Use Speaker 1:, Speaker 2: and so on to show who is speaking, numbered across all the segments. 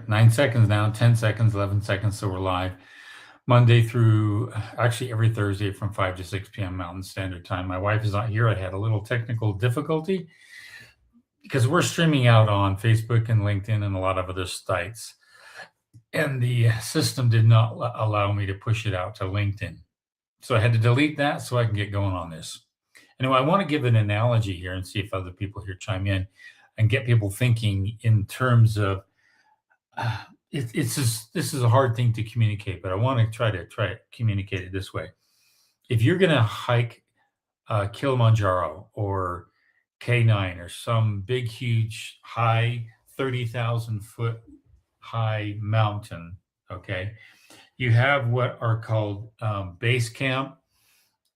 Speaker 1: got 9 seconds now, 10 seconds, 11 seconds, so we're live. Monday through, actually every Thursday from 5 to 6 p.m. Mountain Standard Time. My wife is not here. I had a little technical difficulty because we're streaming out on Facebook and LinkedIn and a lot of other sites. And the system did not allow me to push it out to LinkedIn. So I had to delete that so I can get going on this. Anyway, I want to give an analogy here and see if other people here chime in and get people thinking in terms of this is a hard thing to communicate, but I want to try to communicate it this way. If you're going to hike Kilimanjaro or K9 or some big, huge, high 30,000 foot high mountain, okay, you have what are called base camp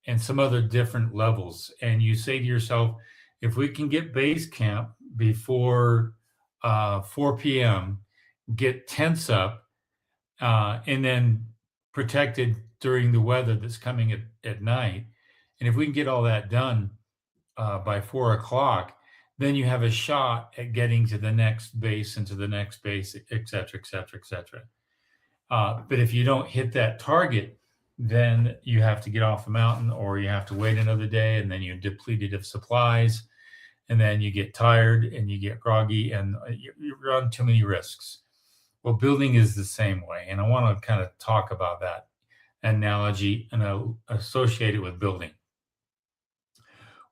Speaker 1: and some other different levels. And you say to yourself, if we can get base camp before 4 p.m., get tents up, and then protected during the weather that's coming at night. And if we can get all that done by 4 o'clock, then you have a shot at getting to the next base and to the next base, et cetera, et cetera, et cetera. But if you don't hit that target, then you have to get off the mountain or you have to wait another day, and then you're depleted of supplies, and then you get tired and you get groggy and you run too many risks. Well, building is the same way. And I want to kind of talk about that analogy and associate it with building.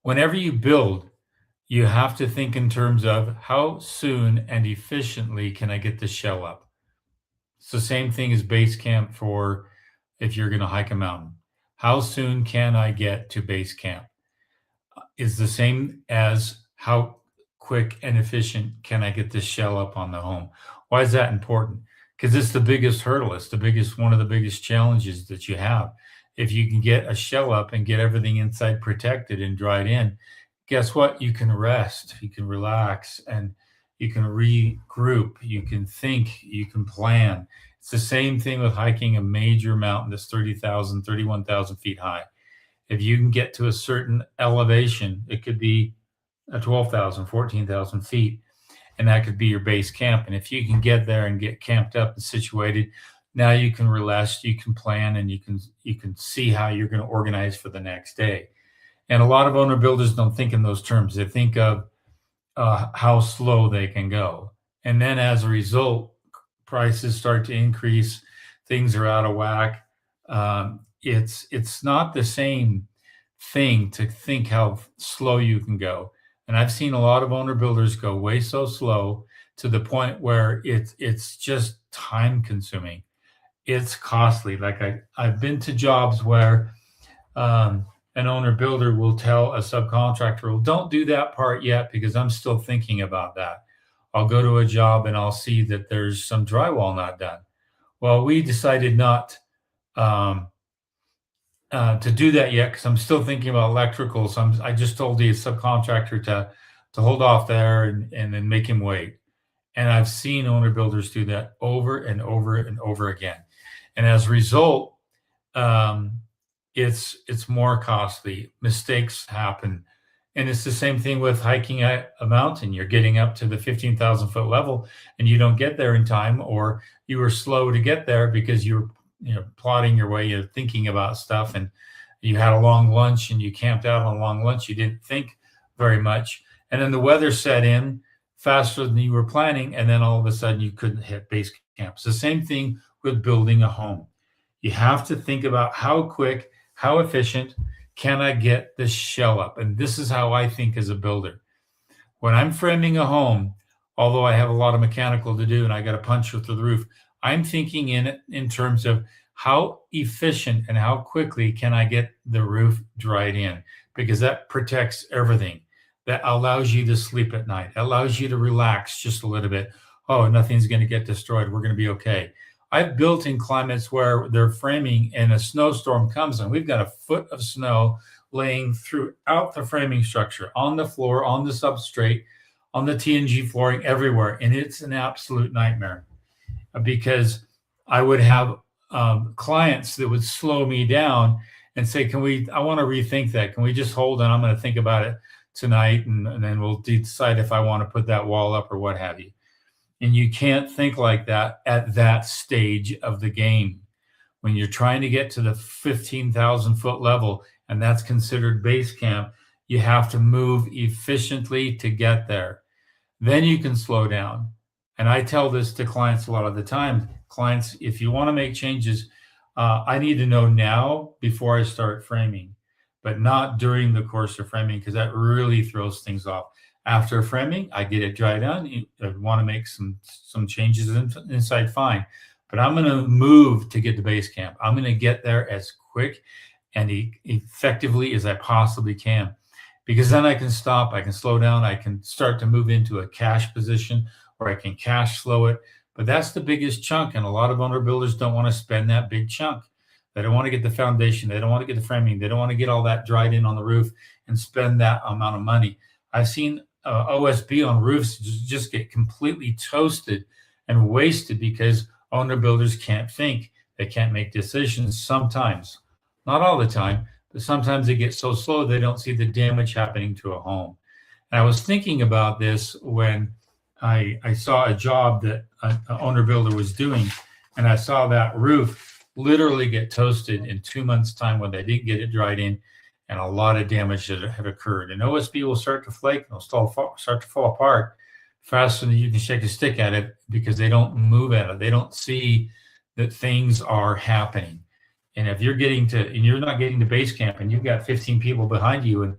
Speaker 1: Whenever you build, you have to think in terms of how soon and efficiently can I get the shell up? It's the same thing as base camp for if you're going to hike a mountain. How soon can I get to base camp? Is the same as how quick and efficient can I get this shell up on the home? Why is that important? Because it's the biggest hurdle. It's one of the biggest challenges that you have. If you can get a shell up and get everything inside protected and dried in, guess what? You can rest, you can relax, and you can regroup, you can think, you can plan. It's the same thing with hiking a major mountain that's 30,000, 31,000 feet high. If you can get to a certain elevation, it could be 12,000, 14,000 feet, and that could be your base camp. And if you can get there and get camped up and situated, now you can relax, you can plan, and you can see how you're going to organize for the next day. And a lot of owner builders don't think in those terms. They think of how slow they can go. And then as a result, prices start to increase, things are out of whack. It's not the same thing to think how slow you can go. And I've seen a lot of owner builders go way so slow to the point where it's just time consuming. It's costly. Like I've been to jobs where an owner builder will tell a subcontractor, well, don't do that part yet because I'm still thinking about that. I'll go to a job and I'll see that there's some drywall not done. Well, we decided not to do that yet because I'm still thinking about electrical. So I just told the subcontractor to hold off there and then make him wait. And I've seen owner builders do that over and over and over again. And as a result, it's more costly. Mistakes happen. And it's the same thing with hiking a mountain. You're getting up to the 15,000 foot level and you don't get there in time, or you were slow to get there because you were plotting your way, you're thinking about stuff, and you had a long lunch and you camped out on a long lunch. You didn't think very much. And then the weather set in faster than you were planning. And then all of a sudden you couldn't hit base camp. It's the same thing with building a home. You have to think about how quick, how efficient can I get this shell up? And this is how I think as a builder. When I'm framing a home, although I have a lot of mechanical to do and I got to punch through the roof, I'm thinking in terms of how efficient and how quickly can I get the roof dried in, because that protects everything. That allows you to sleep at night, allows you to relax just a little bit. Oh, nothing's going to get destroyed. We're going to be okay. I've built in climates where they're framing and a snowstorm comes and we've got a foot of snow laying throughout the framing structure, on the floor, on the substrate, on the TNG flooring, everywhere. And it's an absolute nightmare because I would have clients that would slow me down and say, I want to rethink that. Can we just hold on? I'm going to think about it tonight. And then we'll decide if I want to put that wall up or what have you. And you can't think like that at that stage of the game. When you're trying to get to the 15,000 foot level, and that's considered base camp, you have to move efficiently to get there. Then you can slow down. And I tell this to clients a lot of the time. Clients, if you want to make changes, I need to know now before I start framing, but not during the course of framing, because that really throws things off. After framing, I get it dried out. I want to make some changes inside, fine. But I'm going to move to get to base camp. I'm going to get there as quick and effectively as I possibly can, because then I can stop, I can slow down, I can start to move into a cash position, or I can cash flow it. But that's the biggest chunk, and a lot of owner builders don't want to spend that big chunk. They don't want to get the foundation, they don't want to get the framing, they don't want to get all that dried in on the roof and spend that amount of money. I've seen OSB on roofs just get completely toasted and wasted because owner builders can't think, they can't make decisions sometimes, not all the time, but sometimes they get so slow they don't see the damage happening to a home. And I was thinking about this when I saw a job that an owner builder was doing, and I saw that roof literally get toasted in 2 months' time when they didn't get it dried in, and a lot of damage that had occurred. And OSB will start to flake, and it'll start to fall apart faster than you can shake a stick at it, because they don't move at it. They don't see that things are happening. And if you're not getting to base camp, and you've got 15 people behind you, and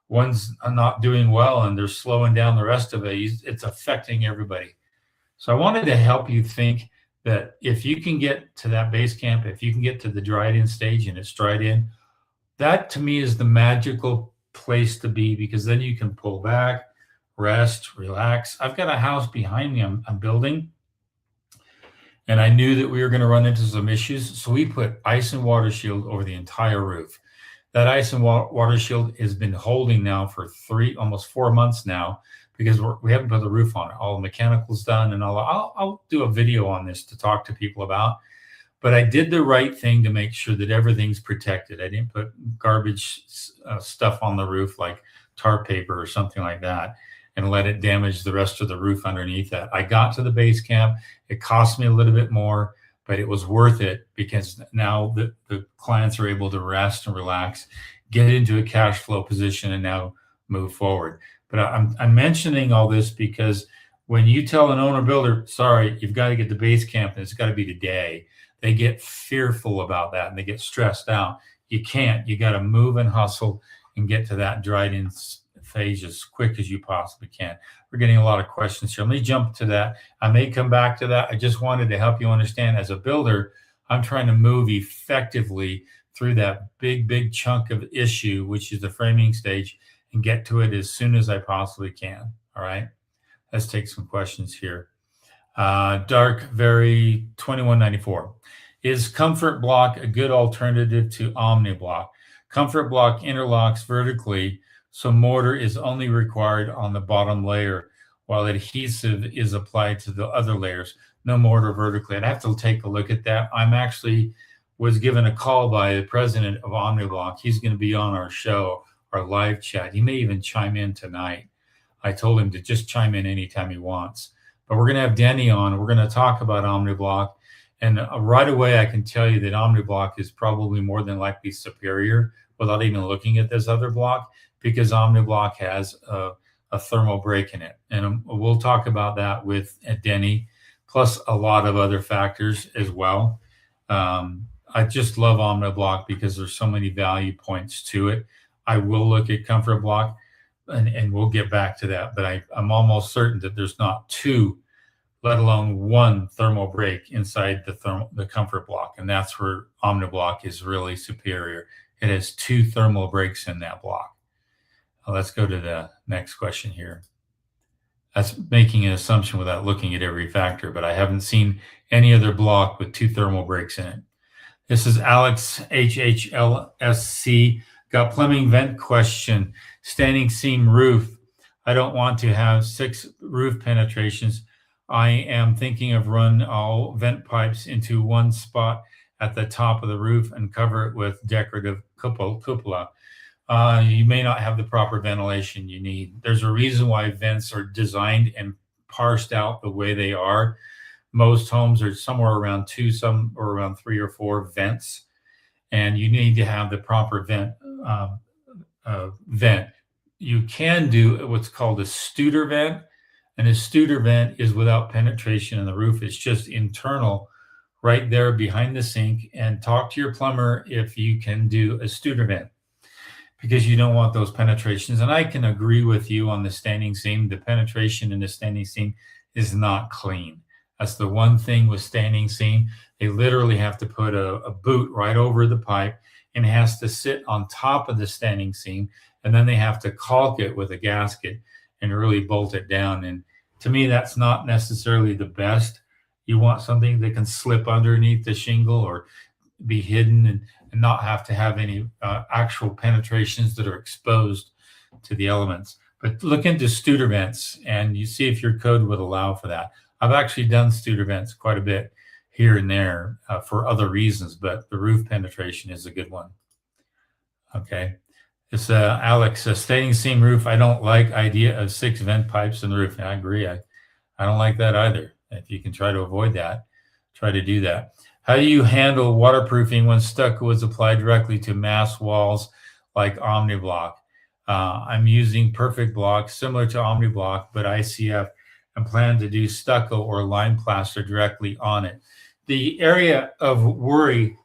Speaker 1: one's not doing well and they're slowing down the rest of it, it's affecting everybody. So I wanted to help you think that if you can get to that base camp, if you can get to the dried in stage and it's dried in, that to me is the magical place to be, because then you can pull back, rest, relax. I've got a house behind me I'm building, and I knew that we were going to run into some issues. So we put ice and water shield over the entire roof. That ice and water shield has been holding now for almost 4 months now, because we haven't put the roof on it. All the mechanical's done, and I'll do a video on this to talk to people about. But I did the right thing to make sure that everything's protected. I didn't put garbage stuff on the roof like tar paper or something like that and let it damage the rest of the roof underneath that. I got to the base camp. It cost me a little bit more, but it was worth it, because now the clients are able to rest and relax, get into a cash flow position, and now move forward. But I'm mentioning all this because when you tell an owner builder, sorry, you've got to get to base camp and it's got to be today, they get fearful about that and they get stressed out. You can't. You got to move and hustle and get to that dried in phase as quick as you possibly can. We're getting a lot of questions here. Let me jump to that. I may come back to that. I just wanted to help you understand, as a builder, I'm trying to move effectively through that big chunk of issue, which is the framing stage, and get to it as soon as I possibly can. All right. Let's take some questions here. Dark Very 2194. Is Comfort Block a good alternative to Omni Block? Comfort Block interlocks vertically, so mortar is only required on the bottom layer, while adhesive is applied to the other layers. No mortar vertically. I'd have to take a look at that. I'm actually was given a call by the president of Omni Block. He's going to be on our show, our live chat. He may even chime in tonight. I told him to just chime in anytime he wants. But we're going to have Denny on. We're going to talk about Omni Block. And right away, I can tell you that Omni Block is probably more than likely superior without even looking at this other block, because Omni Block has a thermal break in it. And we'll talk about that with Denny, plus a lot of other factors as well. I just love Omni Block because there's so many value points to it. I will look at Comfort Block, and we'll get back to that. But I'm almost certain that there's not two, let alone one, thermal break inside the Comfort Block. And that's where Omni Block is really superior. It has two thermal breaks in that block. Let's go to the next question here. That's making an assumption without looking at every factor, but I haven't seen any other block with two thermal breaks in it. This is Alex HHLSC. Got plumbing vent question. Standing seam roof. I don't want to have 6 roof penetrations. I am thinking of run all vent pipes into one spot at the top of the roof and cover it with decorative cupola. You may not have the proper ventilation you need. There's a reason why vents are designed and parsed out the way they are. Most homes are somewhere around two, some or around three or four vents, and you need to have the proper uh, vent. You can do what's called a Studer vent, and a Studer vent is without penetration in the roof. It's just internal, right there behind the sink. And talk to your plumber if you can do a Studer vent, because you don't want those penetrations. And I can agree with you on the standing seam. The penetration in the standing seam is not clean. That's the one thing with standing seam. They literally have to put a boot right over the pipe, and it has to sit on top of the standing seam. And then they have to caulk it with a gasket and really bolt it down. And to me, that's not necessarily the best. You want something that can slip underneath the shingle or be hidden, and not have to have any actual penetrations that are exposed to the elements. But look into Studer vents and you see if your code would allow for that. I've actually done Studer vents quite a bit here and there for other reasons, but the roof penetration is a good one. Okay. It's Alex, a standing seam roof. I don't like idea of 6 vent pipes in the roof. I agree. I don't like that either. If you can try to avoid that, try to do that. How do you handle waterproofing when stucco is applied directly to mass walls like OmniBlock? I'm using Perfect Block, similar to OmniBlock, but ICF, and plan to do stucco or lime plaster directly on it. The area of worry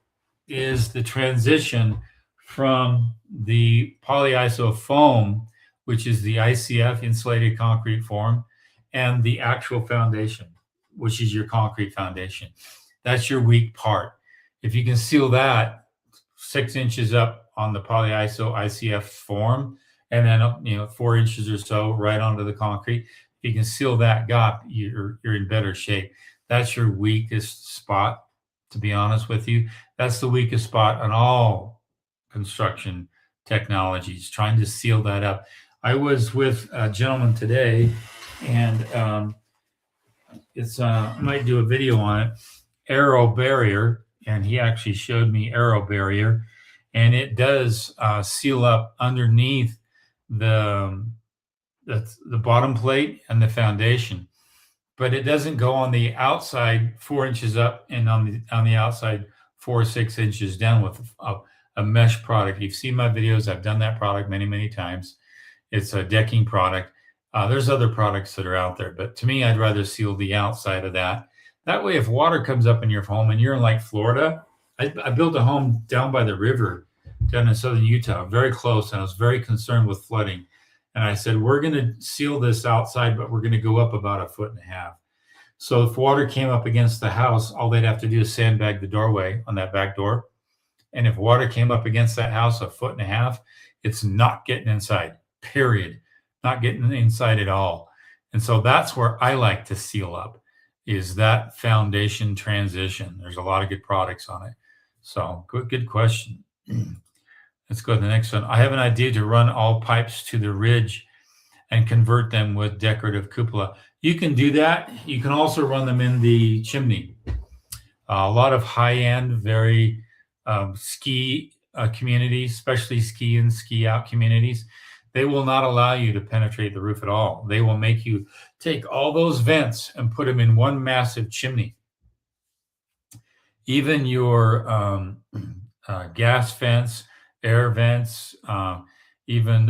Speaker 1: is the transition from the polyiso foam, which is the ICF, insulated concrete form, and the actual foundation, which is your concrete foundation. That's your weak part. If you can seal that 6 inches up on the polyiso ICF form, and then 4 inches or so right onto the concrete, if you can seal that gap, you're in better shape. That's your weakest spot, to be honest with you. That's the weakest spot on all construction technologies, trying to seal that up. I was with a gentleman today, and I might do a video on it, Aero Barrier, and he actually showed me Aero Barrier, and it does seal up underneath the bottom plate and the foundation, but it doesn't go on the outside 4 inches up and on the outside 4 or 6 inches down with a mesh product. You've seen my videos. I've done that product many times. It's a decking product. There's other products that are out there, but to me, I'd rather seal the outside of that. That way, if water comes up in your home and you're in like Florida, I built a home down by the river down in southern Utah, very close, and I was very concerned with flooding. And I said, we're going to seal this outside, but we're going to go up about 1.5 feet. So if water came up against the house, all they'd have to do is sandbag the doorway on that back door. And if water came up against that house 1.5 feet, it's not getting inside, period. Not getting inside at all. And so that's where I like to seal up, is that foundation transition. There's a lot of good products on it. So good question. Let's go to the next one. I have an idea to run all pipes to the ridge and convert them with decorative cupola. You can do that. You can also run them in the chimney. A lot of high-end, very ski communities, especially ski in, ski out communities, they will not allow you to penetrate the roof at all. They will make you take all those vents and put them in one massive chimney. Even your gas vents, air vents, even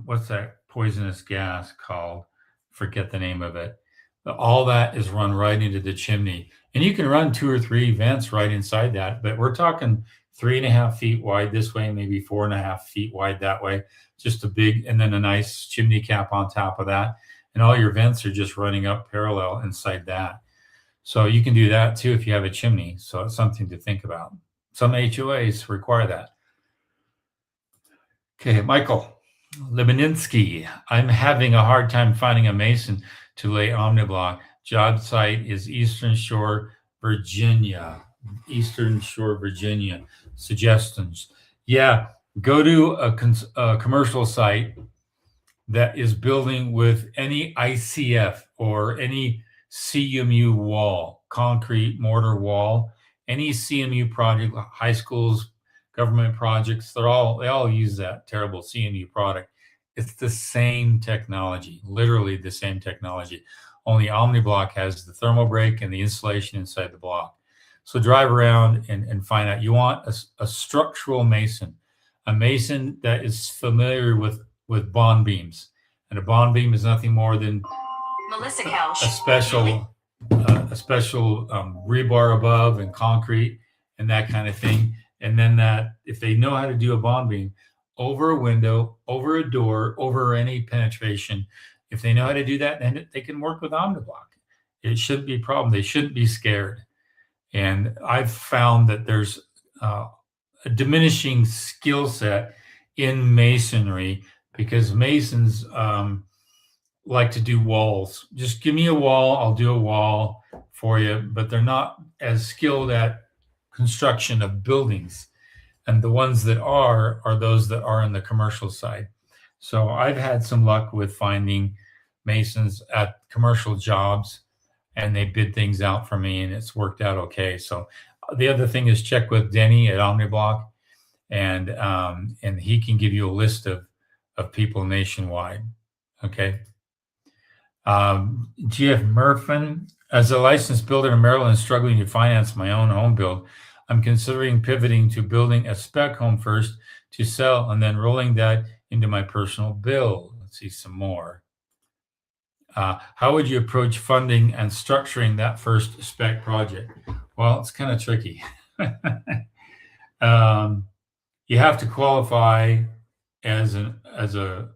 Speaker 1: what's that poisonous gas called? Forget the name of it. All that is run right into the chimney. And you can run 2 or 3 vents right inside that, but we're talking 3.5 feet wide this way, maybe 4.5 feet wide that way. Just a big, and then a nice chimney cap on top of that. And all your vents are just running up parallel inside that. So you can do that too if you have a chimney. So it's something to think about. Some HOAs require that. Okay, Michael Lebeninsky. I'm having a hard time finding a mason to lay OmniBlock. Job site is Eastern Shore, Virginia. Eastern Shore, Virginia. Suggestions. Yeah, go to a commercial site that is building with any ICF or any CMU wall, concrete mortar wall, any CMU project, high schools, government projects, they all use that terrible CMU product. It's the same technology, literally the same technology. Only OmniBlock has the thermal break and the insulation inside the block. So drive around and find out. You want a structural mason, a mason that is familiar with bond beams. And a bond beam is nothing more than
Speaker 2: Melissa Kelsch.
Speaker 1: a special rebar above and concrete and that kind of thing. And then that, if they know how to do a bond beam over a window, over a door, over any penetration, if they know how to do that, then they can work with OmniBlock. It shouldn't be a problem. They shouldn't be scared. And I've found that there's a diminishing skill set in masonry because masons like to do walls. Just give me a wall, I'll do a wall for you, but they're not as skilled at construction of buildings. And the ones that are those that are in the commercial side. So I've had some luck with finding masons at commercial jobs, and they bid things out for me, and it's worked out okay. So the other thing is check with Denny at OmniBlock, and he can give you a list of people nationwide. Okay. GF Murphin, as a licensed builder in Maryland struggling to finance my own home build, I'm considering pivoting to building a spec home first to sell and then rolling that into my personal build. Let's see some more. How would you approach funding and structuring that first spec project? Well, it's kind of tricky. You have to qualify as a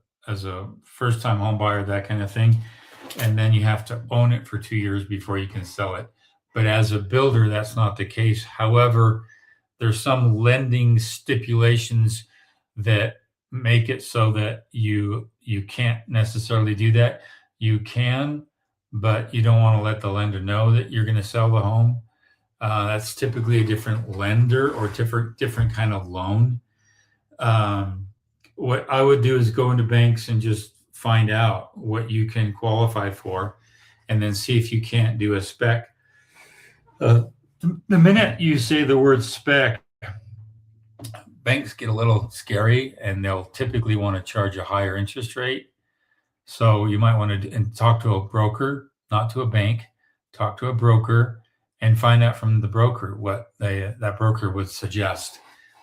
Speaker 1: first-time home buyer, that kind of thing, and then you have to own it for 2 years before you can sell it. But as a builder, that's not the case. However, there's some lending stipulations that make it so that you can't necessarily do that. You can, but you don't want to let the lender know that you're going to sell the home. That's typically a different lender or different kind of loan. What I would do is go into banks and just find out what you can qualify for, and then see if you can't do a spec. The minute you say the word spec, banks get a little scary, and they'll typically want to charge a higher interest rate. So you might want to talk to a broker, not to a bank. Talk to a broker and find out from the broker what that broker would suggest.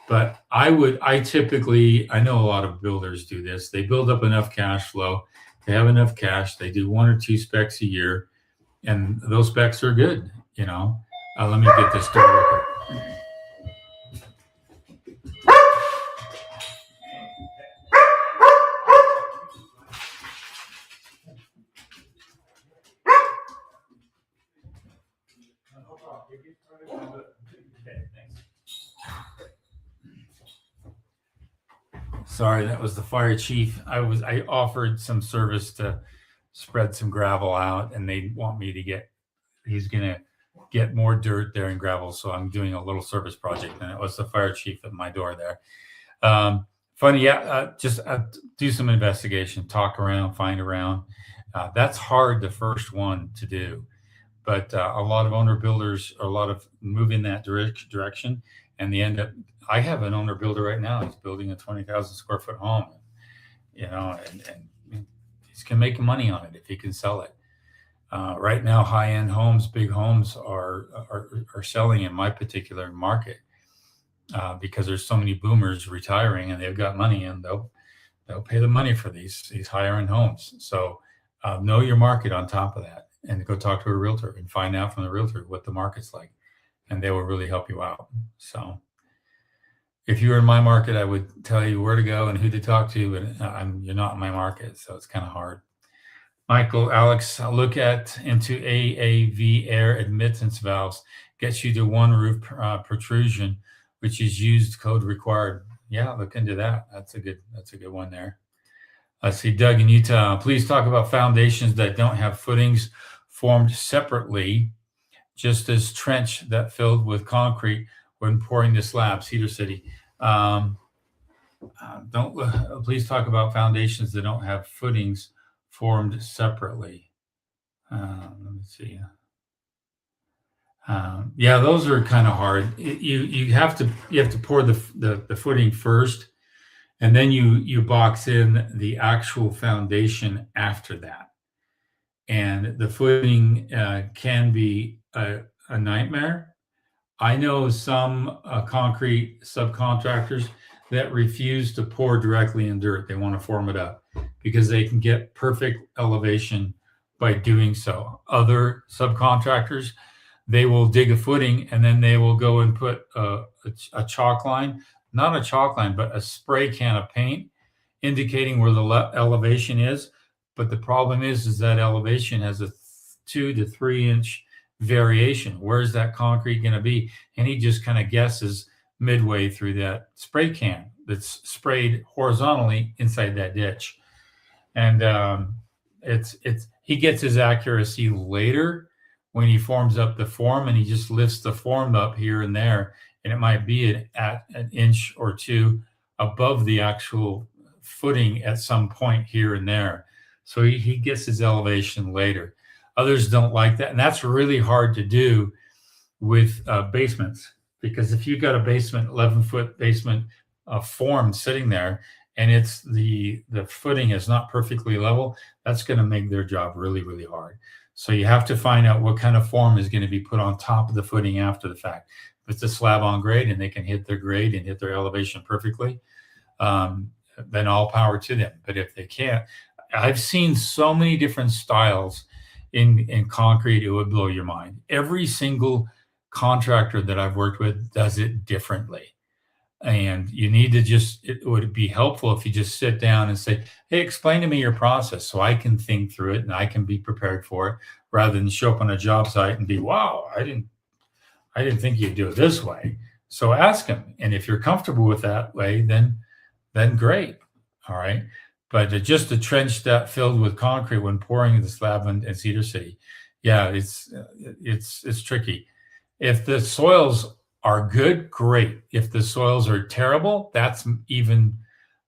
Speaker 1: But I know a lot of builders do this. They build up enough cash flow. They have enough cash. They do 1 or 2 specs a year, and those specs are good. Let me get this door open. Sorry, that was the fire chief. I offered some service to spread some gravel out, and they want me to he's going to get more dirt there and gravel. So I'm doing a little service project, and it was the fire chief at my door there. Funny. Yeah. Just do some investigation, talk around, find around. That's hard, the first one to do, but a lot of owner builders are move in that direction, and they end up. I have an owner builder right now. He's building a 20,000 square foot home, and he's can make money on it if he can sell it. Right now, high-end homes, big homes are selling in my particular market because there's so many boomers retiring, and they've got money, and they'll pay the money for these higher-end homes. So know your market on top of that, and go talk to a realtor and find out from the realtor what the market's like, and they will really help you out. So if you were in my market, I would tell you where to go and who to talk to, and you're not in my market, so it's kind of hard. Michael, Alex, look into AAV air admittance valves. Gets you to one roof protrusion, which is used code required. Yeah, look into that. That's a good one there. Let's see, Doug in Utah. Please talk about foundations that don't have footings formed separately, just as trench that filled with concrete when pouring the slabs. Cedar City. Please talk about foundations that don't have footings formed separately. Let me see. Yeah, those are kind of hard. You have to pour the footing first, and then you box in the actual foundation after that. and the footing can be a nightmare. I know some concrete subcontractors that refuse to pour directly in dirt. They want to form it up because they can get perfect elevation by doing so. Other subcontractors, they will dig a footing and then they will go and put a chalk line, not a chalk line, but a spray can of paint indicating where the elevation is. But the problem is that elevation has a 2 to 3 inch variation. Where's that concrete going to be? And he just kind of guesses midway through that spray can that's sprayed horizontally inside that ditch. And it's he gets his accuracy later when he forms up the form, and he just lifts the form up here and there, and it might be at an inch or two above the actual footing at some point here and there. So he gets his elevation later. Others don't like that, and that's really hard to do with basements, because if you've got a basement, 11-foot basement form sitting there, and it's the footing is not perfectly level, that's going to make their job really, really hard. So you have to find out what kind of form is going to be put on top of the footing after the fact. If it's a slab on grade and they can hit their grade and hit their elevation perfectly, then all power to them. But if they can't, I've seen so many different styles in concrete, it would blow your mind. Every single contractor that I've worked with does it differently. And you need to it would be helpful if you just sit down and say, hey, explain to me your process so I can think through it and I can be prepared for it, rather than show up on a job site and be, wow, I didn't think you'd do it this way. So ask them. And if you're comfortable with that way, then great. All right. But just a trench that filled with concrete when pouring the slab in Cedar City, yeah, it's tricky. If the soils are good, great. If the soils are terrible, that's even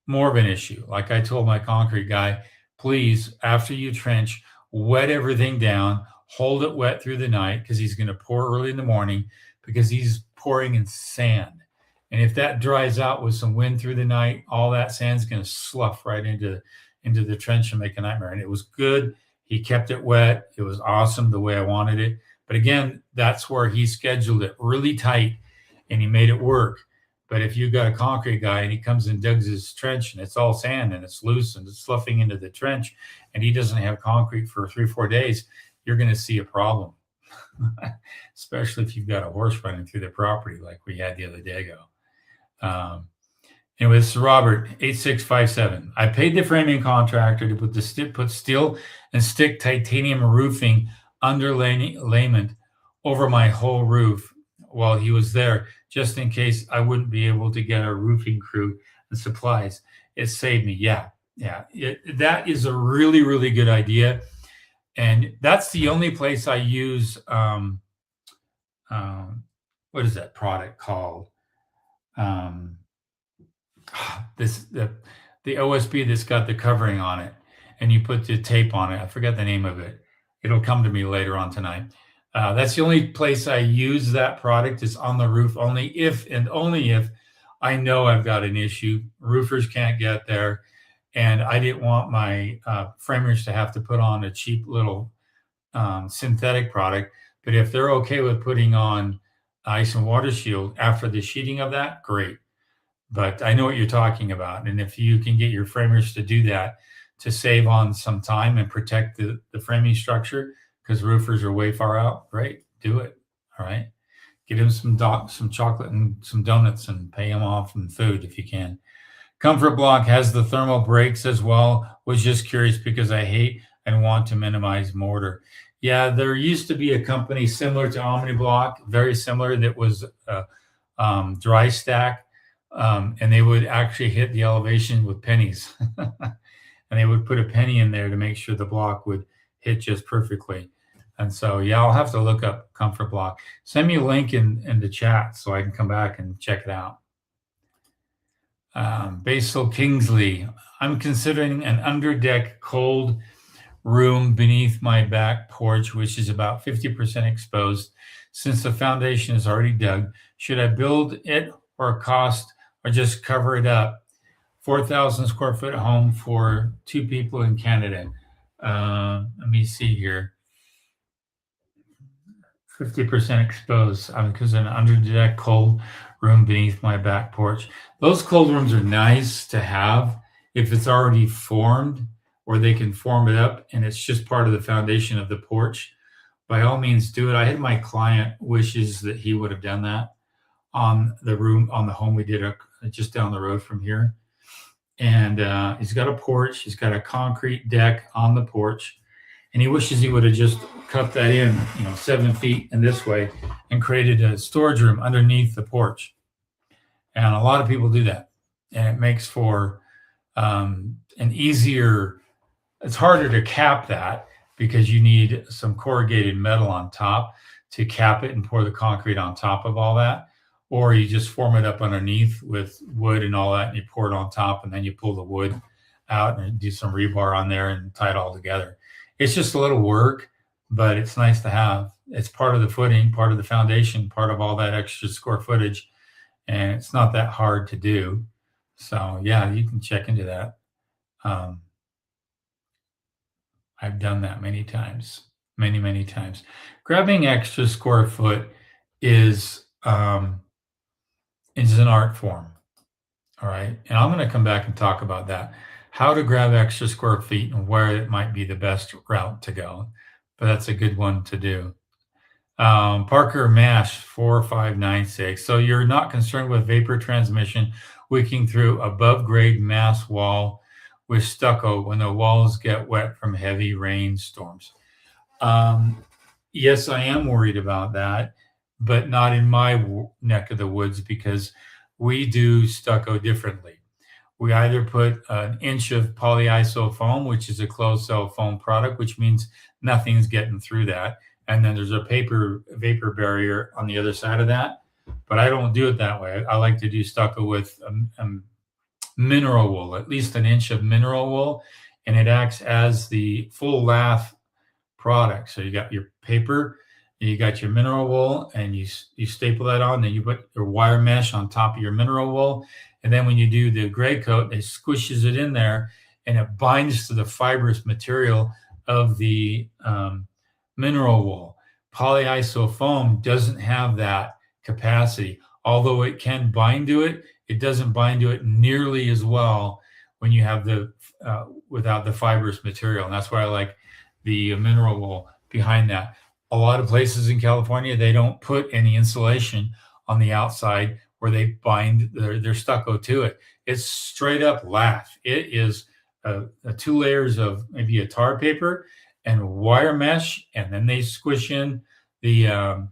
Speaker 1: more of an issue. Like I told my concrete guy, please, after you trench, wet everything down, hold it wet through the night, because he's going to pour early in the morning, because he's pouring in sand. And if that dries out with some wind through the night, all that sand's going to slough right into the trench and make a nightmare. And it was good. He kept it wet. It was awesome the way I wanted it. But again, that's where he scheduled it really tight and he made it work. But if you've got a concrete guy and he comes and digs his trench and it's all sand and it's loose and it's sloughing into the trench and he doesn't have concrete for 3 or 4 days, you're going to see a problem, especially if you've got a horse running through the property like we had the other day ago. Anyway, this is Robert, 8657. I paid the framing contractor to put steel and stick titanium roofing underlayment over my whole roof while he was there, just in case I wouldn't be able to get a roofing crew and supplies. It saved me. Yeah. That is a really, really good idea. And that's the only place I use, what is that product called? The OSB that's got the covering on it, and you put the tape on it. I forget the name of it. It'll come to me later on tonight. That's the only place I use that product, is on the roof, only if I know I've got an issue. Roofers can't get there, and I didn't want my framers to have to put on a cheap little synthetic product. But if they're okay with putting on ice and water shield after the sheeting of that, great. But I know what you're talking about. And if you can get your framers to do that to save on some time and protect the framing structure, because roofers are way far out, great, do it. All right. Get them some chocolate and some donuts and pay them off in food if you can. Comfort Block has the thermal brakes as well. Was just curious because I hate and want to minimize mortar. Yeah, there used to be a company similar to Omni Block, very similar, that was dry stack. And they would actually hit the elevation with pennies. And they would put a penny in there to make sure the block would hit just perfectly. And so, yeah, I'll have to look up Comfort Block. Send me a link in the chat so I can come back and check it out. Basil Kingsley, I'm considering an underdeck cold room beneath my back porch, which is about 50% exposed. Since the foundation is already dug, should I build it or just cover it up? 4,000 square foot home for 2 people in Canada. Let me see here. 50% exposed because an under deck cold room beneath my back porch. Those cold rooms are nice to have if it's already formed, or they can form it up and it's just part of the foundation of the porch. By all means, do it. I had my client wishes that he would have done that on the home we did just down the road from here. And he's got a porch. He's got a concrete deck on the porch, and he wishes he would have just cut that in, 7 feet in this way, and created a storage room underneath the porch. And a lot of people do that, and it makes for an easier. It's harder to cap that because you need some corrugated metal on top to cap it and pour the concrete on top of all that. Or you just form it up underneath with wood and all that, and you pour it on top, and then you pull the wood out and do some rebar on there and tie it all together. It's just a little work, but it's nice to have. It's part of the footing, part of the foundation, part of all that extra square footage, and it's not that hard to do. So yeah, you can check into that. I've done that many times, many times. Grabbing extra square foot is an art form. All right. And I'm going to come back and talk about that, how to grab extra square feet and where it might be the best route to go. But that's a good one to do. Parker Mash 4596. So you're not concerned with vapor transmission wicking through above grade mass wall with stucco when the walls get wet from heavy rainstorms. Yes, I am worried about that, but not in my neck of the woods because we do stucco differently. We either put an inch of polyiso foam, which is a closed cell foam product, which means nothing's getting through that. And then there's a vapor barrier on the other side of that. But I don't do it that way. I like to do stucco with mineral wool, at least an inch of mineral wool, and it acts as the full lath product. So you got your paper, you got your mineral wool, and you staple that on. Then you put your wire mesh on top of your mineral wool, and then when you do the gray coat, it squishes it in there, and it binds to the fibrous material of the mineral wool. Polyiso foam doesn't have that capacity. Although it can bind to it, it doesn't bind to it nearly as well when you have the without the fibrous material. And that's why I like the mineral wool behind that. A lot of places in California, they don't put any insulation on the outside where they bind their stucco to it. It's straight up lath. It is 2 layers of maybe a tar paper and wire mesh, and then they squish in the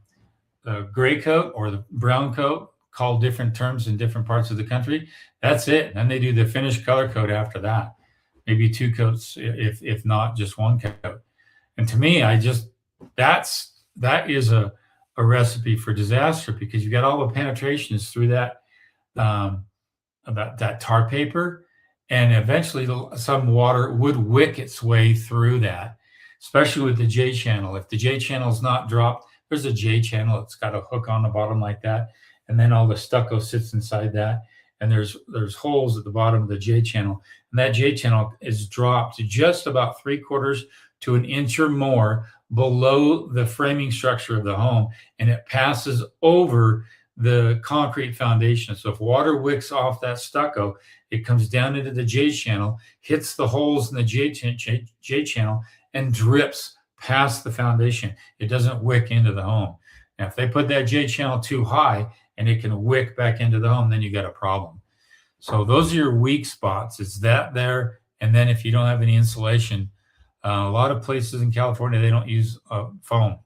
Speaker 1: gray coat or the brown coat, called different terms in different parts of the country. That's it. And then they do the finished color coat after that, maybe 2 coats, if not just 1 coat. And to me, that is a recipe for disaster because you got all the penetrations through that that tar paper, and eventually some water would wick its way through that, especially with the J channel. If the J channel is not dropped, there's a J channel. It's got a hook on the bottom like that, and then all the stucco sits inside that, and there's holes at the bottom of the J channel, and that J channel is dropped to just about 3/4 to an inch or more below the framing structure of the home, and it passes over the concrete foundation. So if water wicks off that stucco, it comes down into the J channel, hits the holes in the J channel, and drips past the foundation. It doesn't wick into the home. Now, if they put that J channel too high and it can wick back into the home, then you got a problem. So those are your weak spots. It's that there. And then if you don't have any insulation, a lot of places in California, they don't use foam,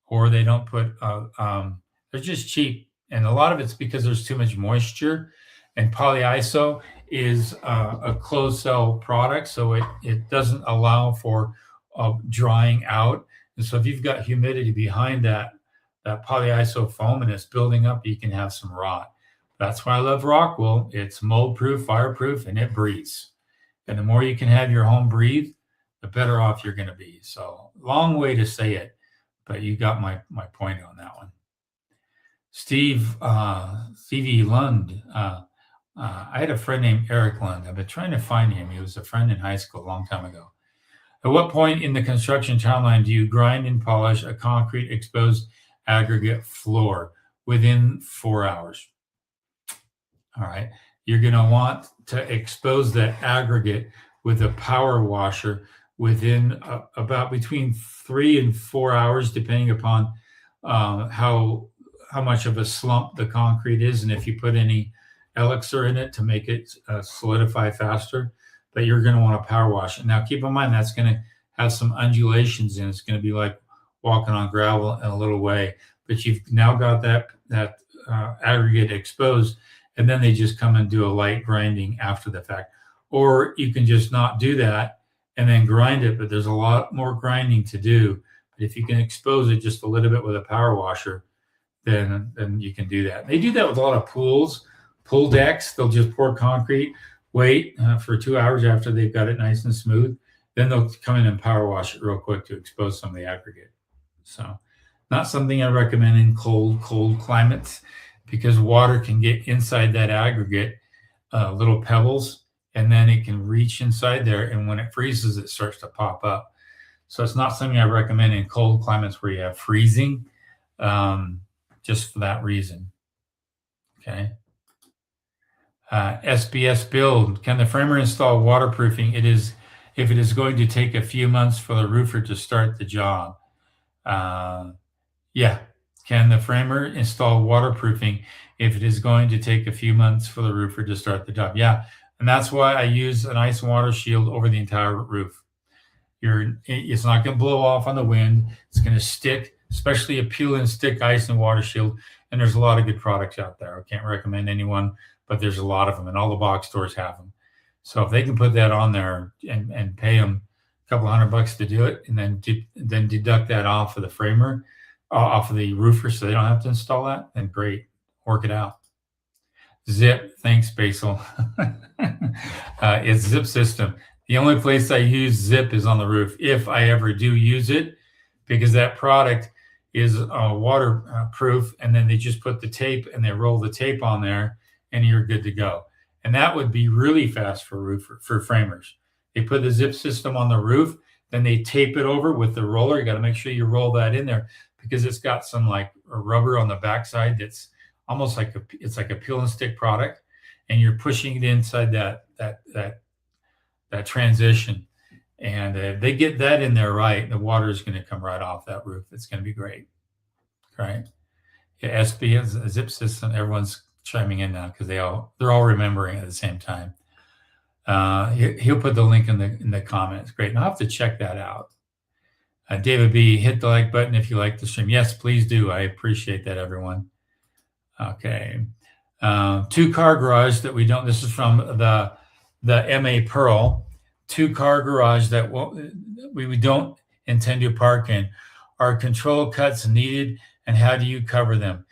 Speaker 1: or they don't put, they're just cheap. And a lot of it's because there's too much moisture, and polyiso is a closed cell product. So it doesn't allow for drying out. And so if you've got humidity behind that polyiso foam and it's building up, you can have some rot. That's why I love rock wool. It's mold proof, fireproof, and it breathes. And the more you can have your home breathe, the better off you're going to be. So long way to say it, but you got my point on that one. Stevie Lund. I had a friend named Eric Lund. I've been trying to find him. He was a friend in high school a long time ago. At what point in the construction timeline do you grind and polish a concrete exposed aggregate floor? Within 4 hours. All right. You're going to want to expose that aggregate with a power washer within about between 3 and 4 hours, depending upon how much of a slump the concrete is, and if you put any elixir in it to make it solidify faster. But you're going to want to power wash it. Now, keep in mind that's going to have some undulations in it. It's going to be like walking on gravel in a little way. But you've now got that aggregate exposed, and then they just come and do a light grinding after the fact. Or you can just not do that and then grind it, but there's a lot more grinding to do. But if you can expose it just a little bit with a power washer, then you can do that. They do that with a lot of pool decks. They'll just pour concrete, wait for 2 hours after they've got it nice and smooth. Then they'll come in and power wash it real quick to expose some of the aggregate. So not something I recommend in cold climates, because water can get inside that aggregate, little pebbles, and then it can reach inside there. And when it freezes, it starts to pop up. So it's not something I recommend in cold climates where you have freezing, just for that reason. Okay. SBS build. Can the framer install waterproofing? If it is going to take a few months for the roofer to start the job. Yeah. Can the framer install waterproofing if it is going to take a few months for the roofer to start the job? Yeah. And that's why I use an ice and water shield over the entire roof. It's not going to blow off on the wind. It's going to stick, especially a peel and stick ice and water shield. And there's a lot of good products out there. I can't recommend anyone, but there's a lot of them, and all the box stores have them. So if they can put that on there and pay them a couple $100 to do it, and then deduct that off of the framer, off of the roofer, so they don't have to install that, then great, work it out. Zip, thanks, Basil. It's Zip system. The only place I use Zip is on the roof, if I ever do use it, because that product is waterproof, and then they just put the tape and they roll the tape on there, and you're good to go. And that would be really fast for framers. They put the Zip system on the roof, then they tape it over with the roller. You got to make sure you roll that in there, because it's got some like a rubber on the backside that's almost like it's like a peel and stick product, and you're pushing it inside that transition. And if they get that in there right, the water is going to come right off that roof. It's going to be great. Right? Yeah, SB is a Zip system. Everyone's chiming in now because they're all remembering at the same time. He'll put the link in the comments. Great. Now I have to check that out. David B, hit the like button if you like the stream. Yes, please do. I appreciate that, everyone. Okay. 2-car garage that we don't. This is from the MA Pearl. 2-car garage that we don't intend to park in. Are control cuts needed, and how do you cover them?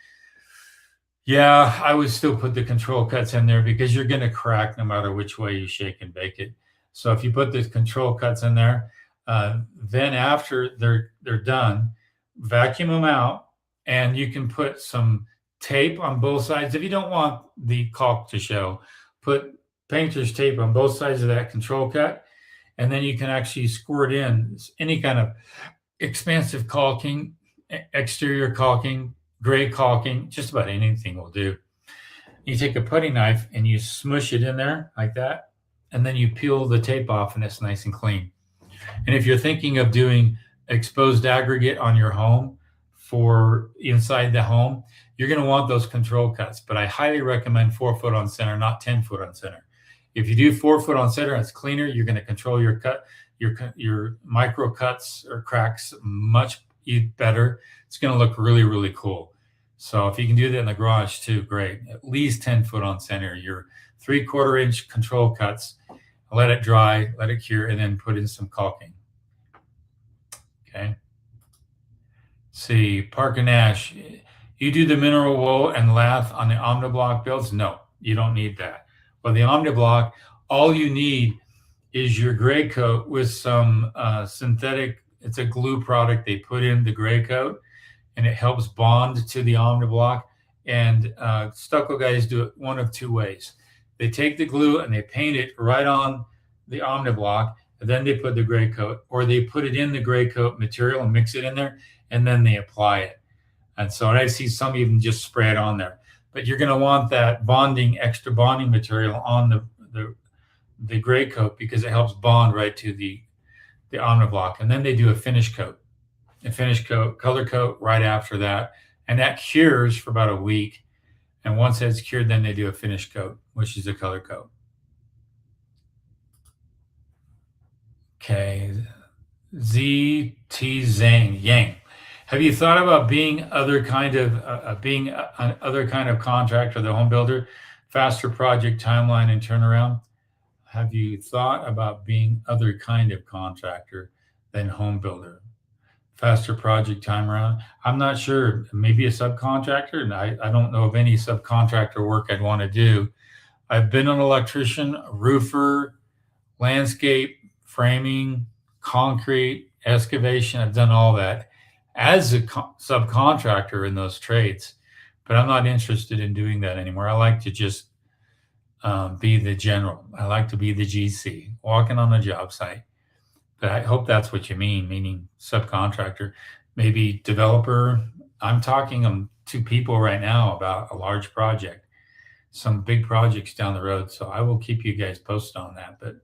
Speaker 1: Yeah, I would still put the control cuts in there, because you're going to crack no matter which way you shake and bake it. So if you put the control cuts in there, then after they're done, vacuum them out, and you can put some tape on both sides. If you don't want the caulk to show, put painter's tape on both sides of that control cut, and then you can actually squirt in any kind of expansive caulking, exterior caulking, gray caulking, just about anything will do. You take a putty knife and you smush it in there like that, and then you peel the tape off, and it's nice and clean. And if you're thinking of doing exposed aggregate on your home for inside the home, you're going to want those control cuts. But I highly recommend 4 foot on center, not 10 foot on center. If you do 4 foot on center, it's cleaner. You're going to control your micro cuts or cracks much better. It's going to look really, really cool. So if you can do that in the garage too, great. At least 10 foot on center. Your 3/4 inch control cuts. Let it dry, let it cure, and then put in some caulking. Okay. See, Park and Ash, you do the mineral wool and lath on the OmniBlock builds? No, you don't need that. Well, the OmniBlock, all you need is your gray coat with some synthetic, it's a glue product. They put in the gray coat, and it helps bond to the OmniBlock. And stucco guys do it one of two ways. They take the glue and they paint it right on the OmniBlock, and then they put the gray coat, or they put it in the gray coat material and mix it in there, and then they apply it. And so I see some even just spray it on there. But you're going to want that extra bonding material on the gray coat because it helps bond right to the OmniBlock. And then they do a finish coat, color coat right after that. And that cures for about a week. And once it's cured, then they do a finish coat, which is a color coat. Okay. ZT Zhang Yang. Have you thought about being other kind of contractor, the home builder, faster project timeline and turnaround? Have you thought about being other kind of contractor than home builder, faster project time around? I'm not sure. Maybe a subcontractor, and I don't know of any subcontractor work I'd want to do. I've been an electrician, roofer, landscape, framing, concrete, excavation. I've done all that as a subcontractor in those trades, but I'm not interested in doing that anymore. I like to just be the general. I like to be the GC, walking on the job site. But I hope that's what you mean, meaning subcontractor, maybe developer. I'm talking to people right now about a large project, some big projects down the road. So I will keep you guys posted on that, but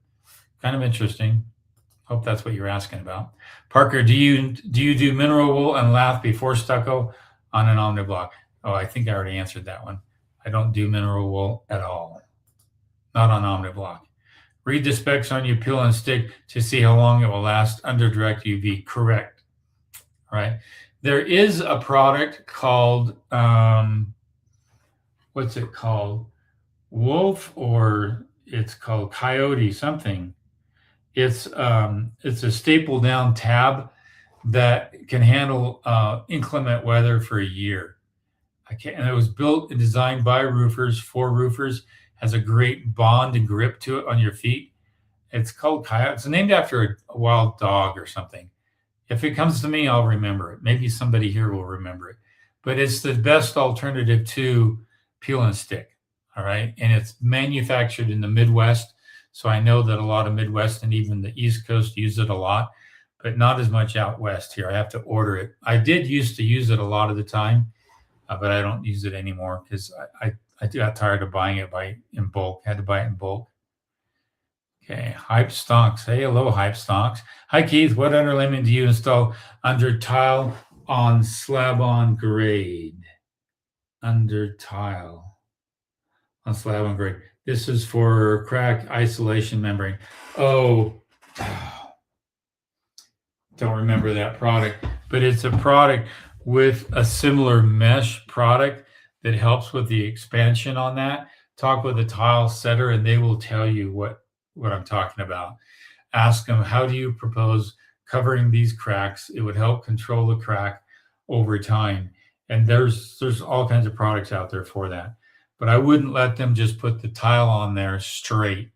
Speaker 1: kind of interesting. Hope that's what you're asking about. Parker, do you do mineral wool and lath before stucco on an OmniBlock? Oh, I think I already answered that one. I don't do mineral wool at all. Not on OmniBlock. Read the specs on your peel and stick to see how long it will last under direct UV. Correct. All right. There is a product called, what's it called? Wolf, or it's called Coyote something. It's a staple down tab that can handle inclement weather for a year. And it was built and designed by roofers, for roofers, has a great bond and grip to it on your feet. It's called Coyote. It's named after a wild dog or something. If it comes to me, I'll remember it. Maybe somebody here will remember it. But it's the best alternative to peel and stick. All right. And it's manufactured in the Midwest. So I know that a lot of Midwest and even the East Coast use it a lot, but not as much out West here. I have to order it. I did used to use it a lot of the time, but I don't use it anymore because I got tired of buying it in bulk. I had to buy it in bulk. Okay, Hype Stonks. Hey, hello, Hype Stonks. Hi, Keith. What underlayment do you install under tile on slab on grade? Under tile on slab on grade. This is for crack isolation membrane. Oh, don't remember that product, but it's a product with a similar mesh product that helps with the expansion on that. Talk with a tile setter and they will tell you what I'm talking about. Ask them, how do you propose covering these cracks? It would help control the crack over time. And there's all kinds of products out there for that. But I wouldn't let them just put the tile on there straight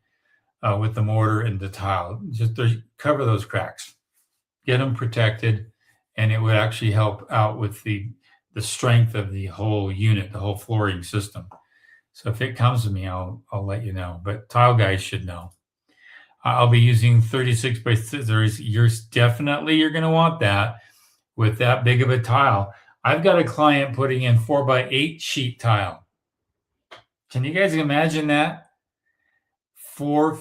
Speaker 1: with the mortar and the tile. Just cover those cracks, get them protected, and it would actually help out with the strength of the whole unit, the whole flooring system. So if it comes to me, I'll let you know. But tile guys should know. I'll be using 36 by 30. You're going to want that with that big of a tile. I've got a client putting in 4x8 sheet tile. Can you guys imagine that? 4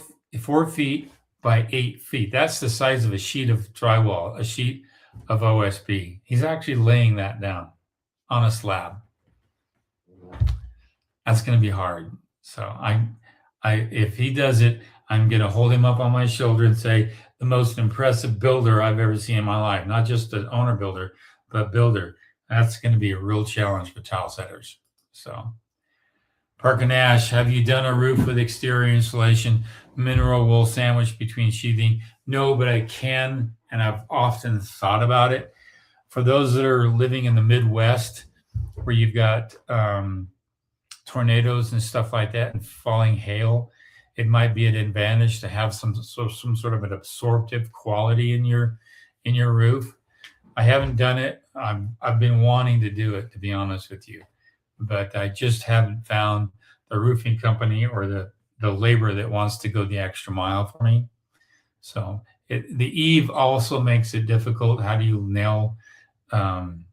Speaker 1: feet by 8 feet. That's the size of a sheet of drywall, a sheet of OSB. He's actually laying that down on a slab. That's going to be hard. So if he does it, I'm going to hold him up on my shoulder and say, the most impressive builder I've ever seen in my life. Not just an owner builder, but builder. That's going to be a real challenge for tile setters. So, Parker Nash, have you done a roof with exterior insulation, mineral wool sandwich between sheathing? No, but I can, and I've often thought about it. For those that are living in the Midwest, where you've got tornadoes and stuff like that and falling hail, it might be an advantage to have some sort of an absorptive quality in your roof. I haven't done it. I've been wanting to do it, to be honest with you, but I just haven't found the roofing company or the labor that wants to go the extra mile for me. So The eave also makes it difficult. How do you nail um,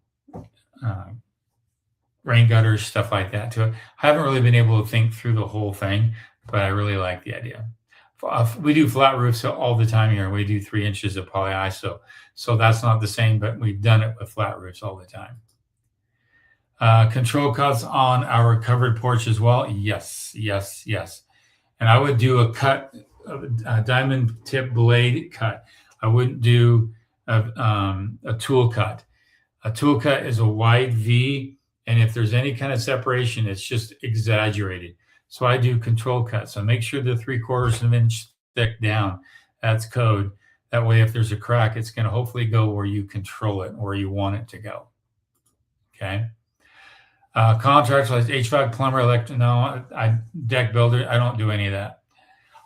Speaker 1: rain gutters, stuff like that to it? I haven't really been able to think through the whole thing, but I really like the idea. We do flat roofs all the time here. We do 3 inches of polyiso, so that's not the same, but we've done it with flat roofs all the time. Control cuts on our covered porch as well. Yes. And I would do a diamond tip blade cut. I wouldn't do a tool cut. A tool cut is a wide V, and if there's any kind of separation, it's just exaggerated. So I do control cuts. So make sure they're 3/4 of an inch thick down. That's code. That way, if there's a crack, it's going to hopefully go where you control it, where you want it to go. Okay. Contracts like HVAC, plumber, electric. No, deck builder. I don't do any of that.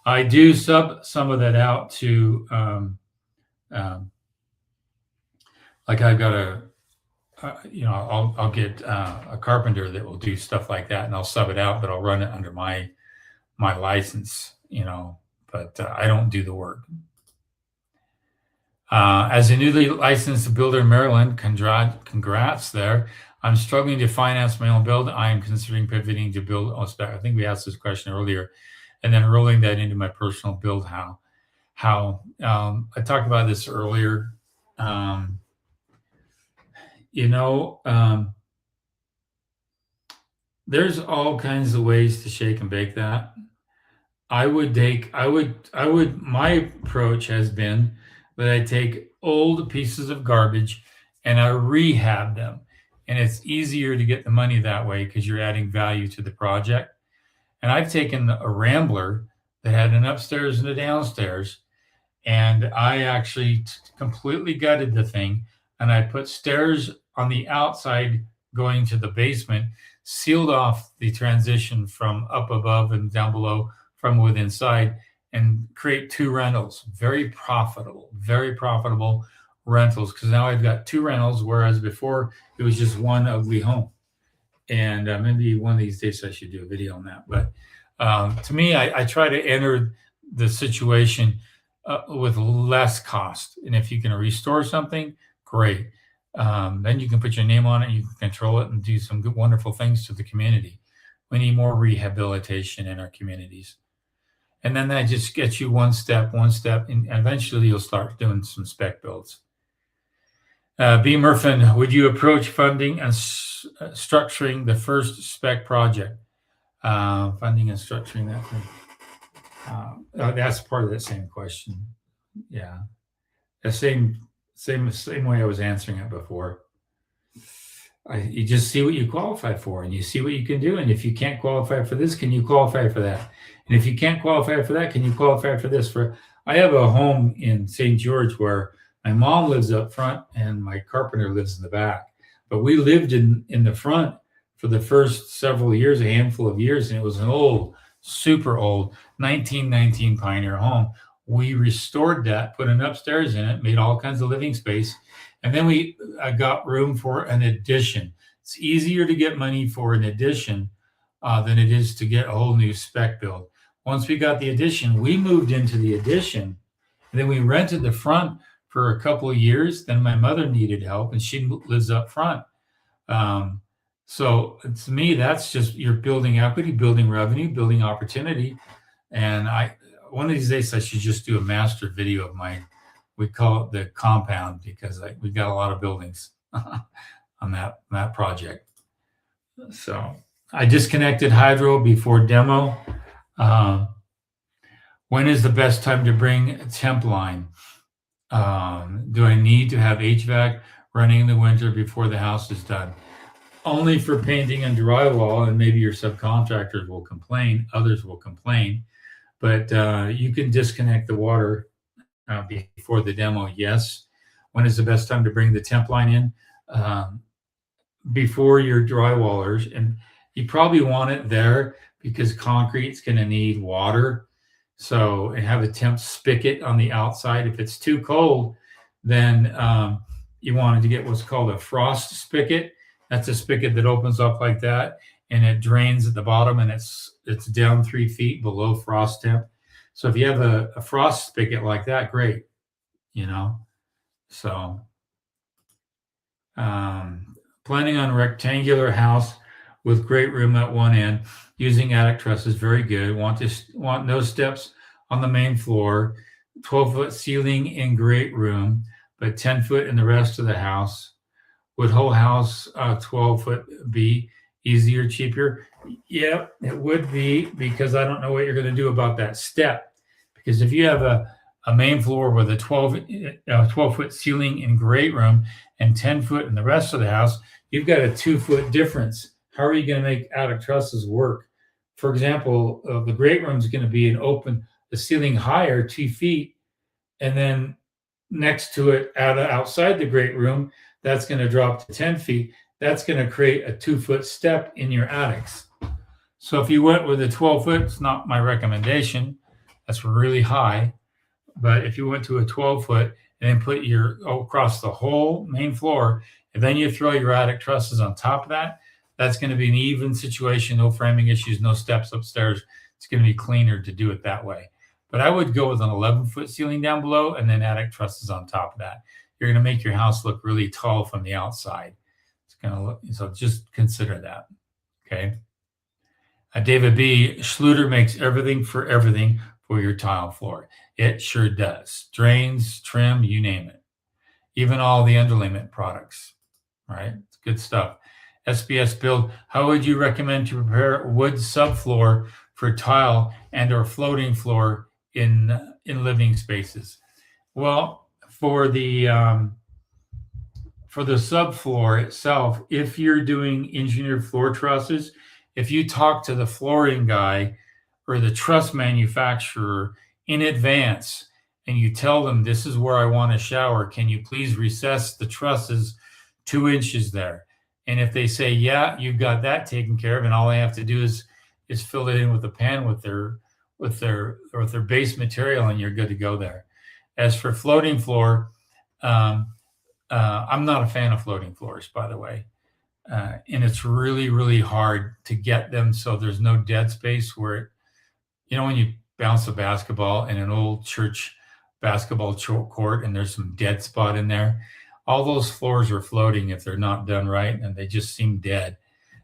Speaker 1: I do sub some of that out to, like I've got I'll get a carpenter that will do stuff like that, and I'll sub it out, but I'll run it under my license, but I don't do the work. As a newly licensed builder in Maryland, congrats there. I'm struggling to finance my own build. I am considering pivoting to build on spec. I think we asked this question earlier, and then rolling that into my personal build. How I talked about this earlier. There's all kinds of ways to shake and bake that. My approach has been that I take old pieces of garbage and I rehab them. And it's easier to get the money that way because you're adding value to the project. And I've taken a Rambler that had an upstairs and a downstairs, and I actually completely gutted the thing, and I put stairs on the outside going to the basement, sealed off the transition from up above and down below from within inside, and create 2 rentals. Very profitable rentals, because now I've got 2 rentals, whereas before it was just one ugly home. And maybe one of these days I should do a video on that. But to me, I try to enter the situation with less cost. And if you can restore something, great. Then you can put your name on it, you can control it, and do some good, wonderful things to the community. We need more rehabilitation in our communities. And then that just gets you one step, and eventually you'll start doing some spec builds. B. Murphin, would you approach funding and structuring the first spec project? Funding and structuring that thing. That's part of that same question. Yeah, the same way I was answering it before. You just see what you qualify for, and you see what you can do. And if you can't qualify for this, can you qualify for that? And if you can't qualify for that, can you qualify for this? I have a home in St. George where my mom lives up front and my carpenter lives in the back. But we lived in the front for the first several years, a handful of years, and it was an old, super old 1919 Pioneer home. We restored that, put an upstairs in it, made all kinds of living space, and then we got room for an addition. It's easier to get money for an addition than it is to get a whole new spec build. Once we got the addition, we moved into the addition, and then we rented the front for a couple of years. Then my mother needed help, and she lives up front. So to me, that's just, you're building equity, building revenue, building opportunity. And one of these days I should just do a master video of mine. We call it the compound, because we've got a lot of buildings on that project. So I disconnected hydro before demo. When is the best time to bring a temp line? Do I need to have HVAC running in the winter before the house is done? Only for painting and drywall, and maybe your subcontractors will complain, others will complain, but you can disconnect the water before the demo, yes. When is the best time to bring the temp line in? Before your drywallers, and you probably want it there because concrete's going to need water. So, and have a temp spigot on the outside. If it's too cold, then you wanted to get what's called a frost spigot. That's a spigot that opens up like that, and it drains at the bottom, and it's down 3 feet below frost temp. So if you have a frost spigot like that, great. you know. So planning on a rectangular house with great room at one end, using attic trusses, very good. Want no steps on the main floor, 12-foot ceiling in great room, but 10-foot in the rest of the house. Would whole house 12-foot be easier, cheaper? Yeah, it would be, because I don't know what you're going to do about that step. Because if you have a main floor with a 12-foot ceiling in great room and 10-foot in the rest of the house, you've got a 2-foot difference. How are you going to make attic trusses work? For example, the great room is going to be the ceiling higher 2 feet, and then next to it, outside the great room, that's going to drop to 10 feet. That's going to create a 2-foot step in your attics. So if you went with a 12-foot, it's not my recommendation. That's really high. But if you went to a 12-foot and then put across the whole main floor, and then you throw your attic trusses on top of that, that's going to be an even situation, no framing issues, no steps upstairs. It's going to be cleaner to do it that way. But I would go with an 11-foot ceiling down below and then attic trusses on top of that. You're going to make your house look really tall from the outside. It's going to look, so just consider that. Okay. David B. Schluter makes everything for your tile floor. It sure does. Drains, trim, you name it. Even all the underlayment products. Right? It's good stuff. SBS Build, how would you recommend to prepare wood subfloor for tile and or floating floor in living spaces? Well, for the subfloor itself, if you're doing engineered floor trusses, if you talk to the flooring guy or the truss manufacturer in advance and you tell them, this is where I want a shower, can you please recess the trusses 2 inches there? And if they say, yeah, you've got that taken care of, and all they have to do is fill it in with a pan with their base material, and you're good to go there. As for floating floor, I'm not a fan of floating floors, by the way. And it's really, really hard to get them so there's no dead space where, when you bounce a basketball in an old church basketball court and there's some dead spot in there, all those floors are floating if they're not done right, and they just seem dead.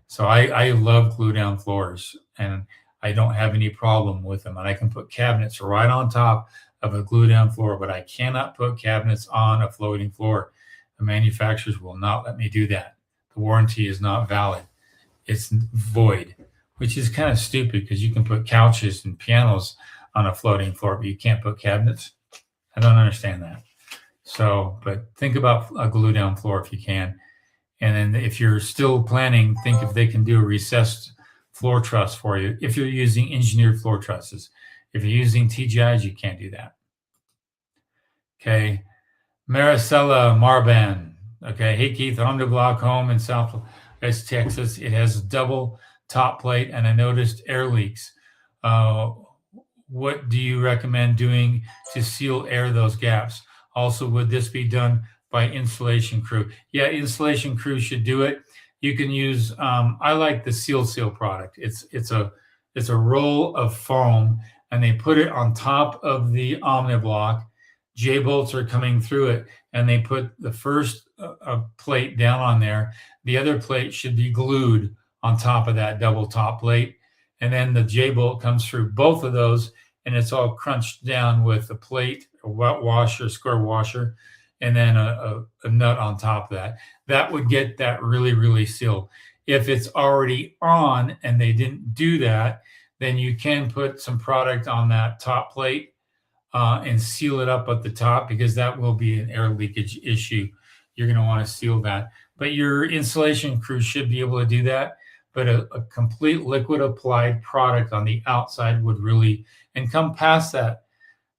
Speaker 1: So I love glue down floors, and I don't have any problem with them. And I can put cabinets right on top of a glue down floor, but I cannot put cabinets on a floating floor. The manufacturers will not let me do that. The warranty is not valid. It's void, which is kind of stupid because you can put couches and pianos on a floating floor, but you can't put cabinets. I don't understand that. So, but think about a glue down floor if you can. And then if you're still planning, think if they can do a recessed floor truss for you. If you're using engineered floor trusses, if you're using TGIs, you can't do that. Okay. Maricela Marban. Okay. Hey, Keith, on the block home in Southwest Texas. It has a double top plate, and I noticed air leaks. What do you recommend doing to seal air those gaps? Also, would this be done by installation crew? Yeah, installation crew should do it. You can use, I like the Seal product. It's a roll of foam, and they put it on top of the OmniBlock. J-bolts are coming through it, and they put the first plate down on there. The other plate should be glued on top of that double top plate. And then the J-bolt comes through both of those, and it's all crunched down with a plate, a wet washer, square washer, and then a nut on top of that. That would get that really, really sealed. If it's already on and they didn't do that, then you can put some product on that top plate and seal it up at the top, because that will be an air leakage issue. You're going to want to seal that. But your installation crew should be able to do that. But a complete liquid applied product on the outside would really, and come past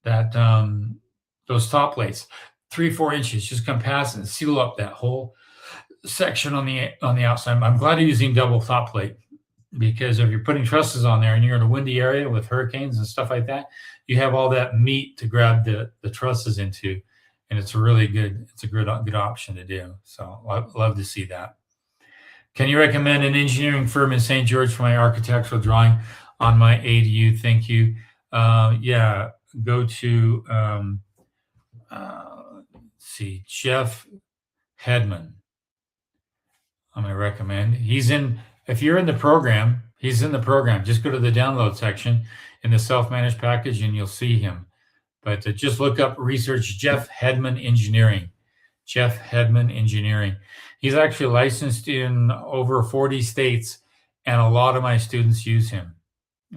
Speaker 1: those top plates, 3-4 inches, just come past and seal up that whole section on the outside. I'm glad you're using double top plate, because if you're putting trusses on there and you're in a windy area with hurricanes and stuff like that, you have all that meat to grab the trusses into, and it's a good option to do. So I'd love to see that. Can you recommend an engineering firm in St. George for my architectural drawing on my ADU? Thank you. Yeah, go to, see, Jeff Hedman. I'm going to recommend. If you're in the program, he's in the program. Just go to the download section in the self-managed package and you'll see him. But just look up research Jeff Hedman Engineering. Jeff Hedman Engineering. He's actually licensed in over 40 states, and a lot of my students use him.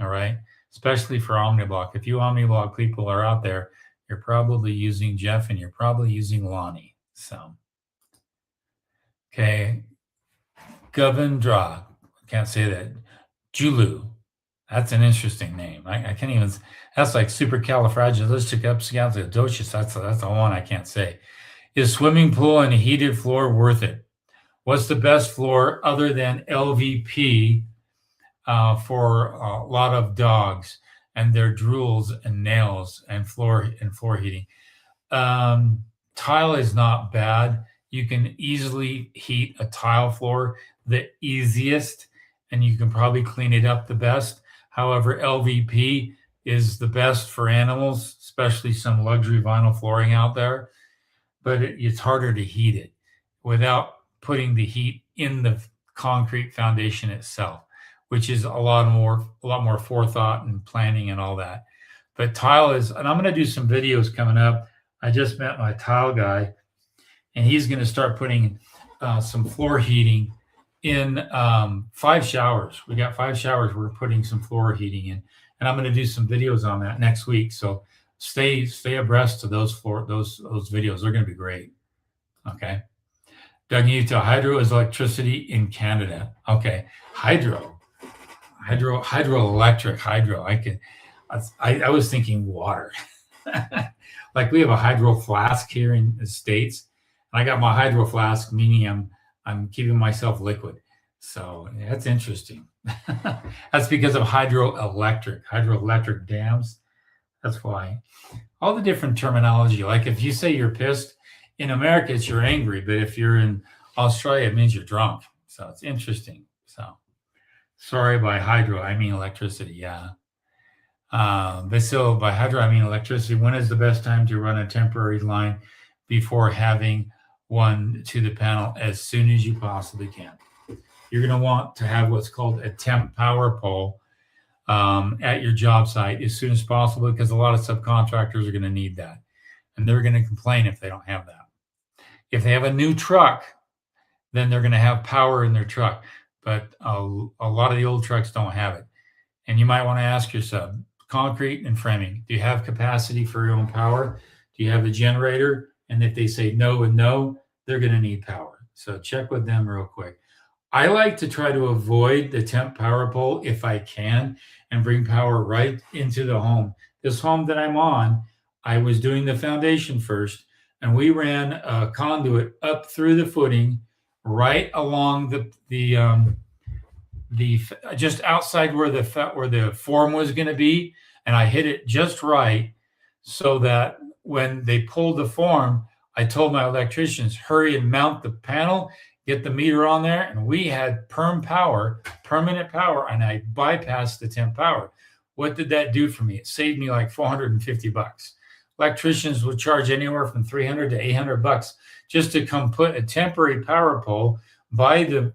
Speaker 1: All right. Especially for OmniBlock. If you OmniBlock people are out there, you're probably using Jeff and you're probably using Lonnie. So, okay. Govindra. Can't say that. Julu. That's an interesting name. I can't even. That's like supercalifragilisticexpialidocious. That's the one I can't say. Is swimming pool and a heated floor worth it? What's the best floor other than LVP for a lot of dogs and their drools and nails and floor heating? Tile is not bad. You can easily heat a tile floor the easiest, and you can probably clean it up the best. However, LVP is the best for animals, especially some luxury vinyl flooring out there. But it's harder to heat it without putting the heat in the concrete foundation itself, which is a lot more forethought and planning and all that. But tile is, and I'm going to do some videos coming up. I just met my tile guy, and he's going to start putting some floor heating in 5 showers. We got 5 showers we're putting some floor heating in, and I'm going to do some videos on that next week. So stay abreast to those videos. They're going to be great. Okay. Doug hydro is electricity in Canada. Okay. Hydroelectric. I was thinking water. Like we have a hydro flask here in the States. And I got my hydro flask, meaning I'm keeping myself liquid. So that's interesting. That's because of hydroelectric dams. That's why. All the different terminology. Like if you say you're pissed, in America, it's you're angry. But if you're in Australia, it means you're drunk. So it's interesting. So sorry, by hydro, I mean electricity. Yeah. But so by hydro, I mean electricity. When is the best time to run a temporary line before having one to the panel? As soon as you possibly can. You're going to want to have what's called a temp power pole at your job site as soon as possible, because a lot of subcontractors are going to need that. And they're going to complain if they don't have that. If they have a new truck, then they're going to have power in their truck. But a lot of the old trucks don't have it. And you might want to ask yourself, concrete and framing, do you have capacity for your own power? Do you have a generator? And if they say no and no, they're going to need power. So check with them real quick. I like to try to avoid the temp power pole if I can and bring power right into the home. This home that I'm on, I was doing the foundation first, and we ran a conduit up through the footing, right along the just outside where the form was going to be, and I hit it just right so that when they pulled the form, I told my electricians, hurry and mount the panel, get the meter on there, and we had permanent power, and I bypassed the temp power. What did that do for me? It saved me like $450. Electricians would charge anywhere from $300 to $800 just to come put a temporary power pole by the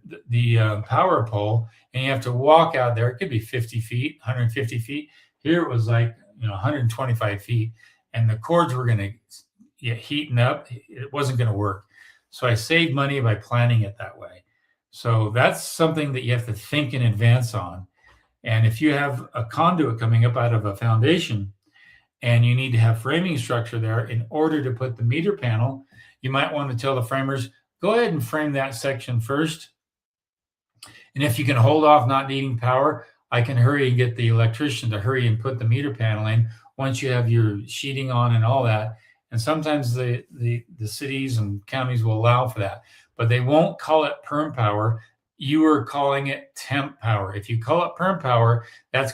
Speaker 1: power pole, and you have to walk out there. It could be 50 feet, 150 feet. Here it was like 125 feet, and the cords were going to heating up. It wasn't going to work. So I saved money by planning it that way. So that's something that you have to think in advance on. And if you have a conduit coming up out of a foundation and you need to have framing structure there in order to put the meter panel, you might want to tell the framers, go ahead and frame that section first. And if you can hold off not needing power, I can hurry and get the electrician to hurry and put the meter panel in once you have your sheeting on and all that. And sometimes the cities and counties will allow for that, but they won't call it perm power. You are calling it temp power. If you call it perm power, that's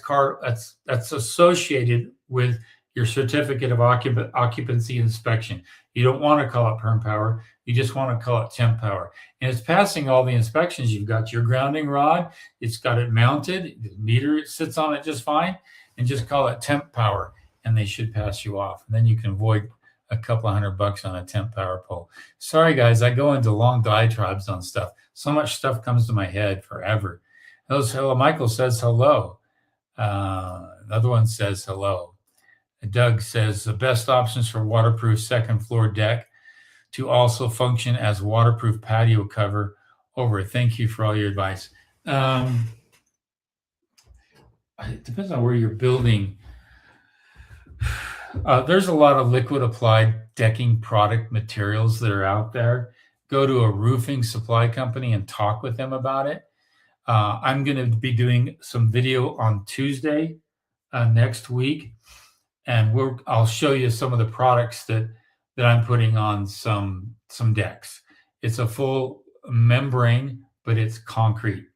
Speaker 1: associated with your certificate of occupancy inspection. You don't want to call it perm power. You just want to call it temp power. And it's passing all the inspections. You've got your grounding rod. It's got it mounted. The meter sits on it just fine. And just call it temp power, and they should pass you off. And then you can avoid a couple of $100 on a temp power pole. Sorry, guys, I go into long diatribes on stuff. So much stuff comes to my head forever. Hello, Michael says hello. Another one says hello. Doug says the best options for waterproof second floor deck to also function as waterproof patio cover over. Thank you for all your advice. It depends on where you're building. There's a lot of liquid applied decking product materials that are out there. Go to a roofing supply company and talk with them about it. I'm going to be doing some video on Tuesday next week, and I'll show you some of the products that I'm putting on some decks. It's a full membrane, but it's concrete,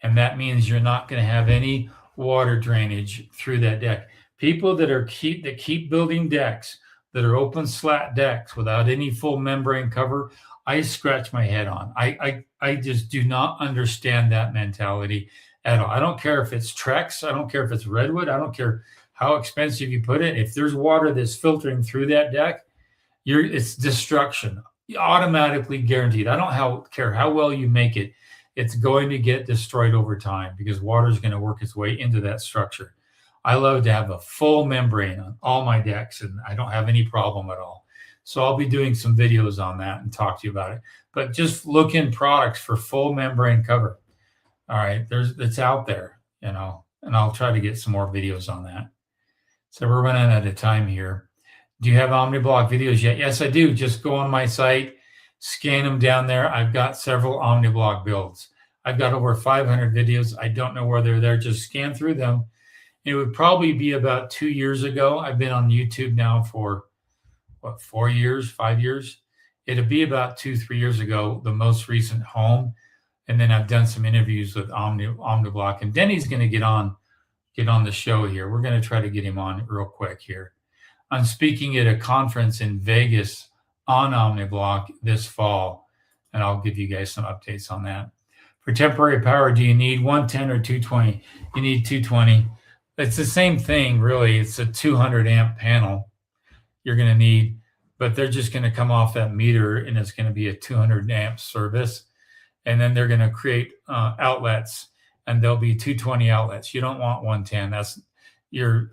Speaker 1: and that means you're not going to have any water drainage through that deck. People that keep building decks that are open slat decks without any full membrane cover, I scratch my head on. I just do not understand that mentality at all. I don't care if it's Trex. I don't care if it's redwood. I don't care how expensive you put it. If there's water that's filtering through that deck, it's destruction, automatically guaranteed. I don't care how well you make it. It's going to get destroyed over time because water is going to work its way into that structure. I love to have a full membrane on all my decks, and I don't have any problem at all. So I'll be doing some videos on that and talk to you about it. But just look in products for full membrane cover. All right, it's out there, and I'll try to get some more videos on that. So we're running out of time here. Do you have OmniBlock videos yet? Yes, I do. Just go on my site, scan them down there. I've got several OmniBlock builds. I've got over 500 videos. I don't know where they're there. Just scan through them. It would probably be about 2 years ago. I've been on YouTube now for 4 years, 5 years. It'll be about 2-3 years ago, the most recent home. And then I've done some interviews with OmniBlock, and Denny's going to get on the show here. We're going to try to get him on real quick here. I'm speaking at a conference in Vegas on OmniBlock this fall, and I'll give you guys some updates on that. For temporary power, do you need 110 or 220? You need 220. It's the same thing, really. It's a 200 amp panel you're going to need, but they're just going to come off that meter, and it's going to be a 200 amp service. And then they're going to create outlets, and there'll be 220 outlets. You don't want 110. That's your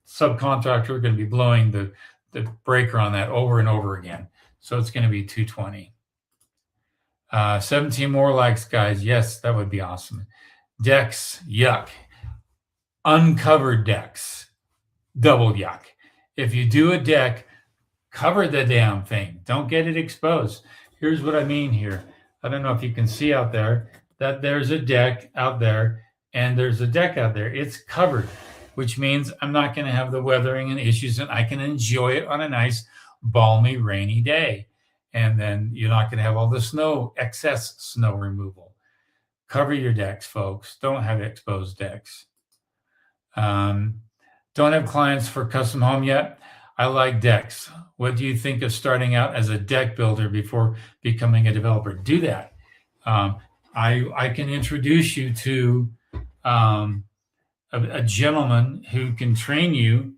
Speaker 1: subcontractor going to be blowing the breaker on that over and over again. So it's going to be 220. 17 more likes, guys. Yes, that would be awesome. Decks, yuck. Uncovered decks, double yuck. If you do a deck, cover the damn thing. Don't get it exposed. Here's what I mean here. I don't know if you can see out there that there's a deck out there and there's a deck out there. It's covered, which means I'm not going to have the weathering and issues, and I can enjoy it on a nice, balmy, rainy day. And then you're not going to have all the excess snow removal. Cover your decks, folks. Don't have exposed decks. Don't have clients for custom home yet. I like decks. What do you think of starting out as a deck builder before becoming a developer? Do that. I can introduce you to a gentleman who can train you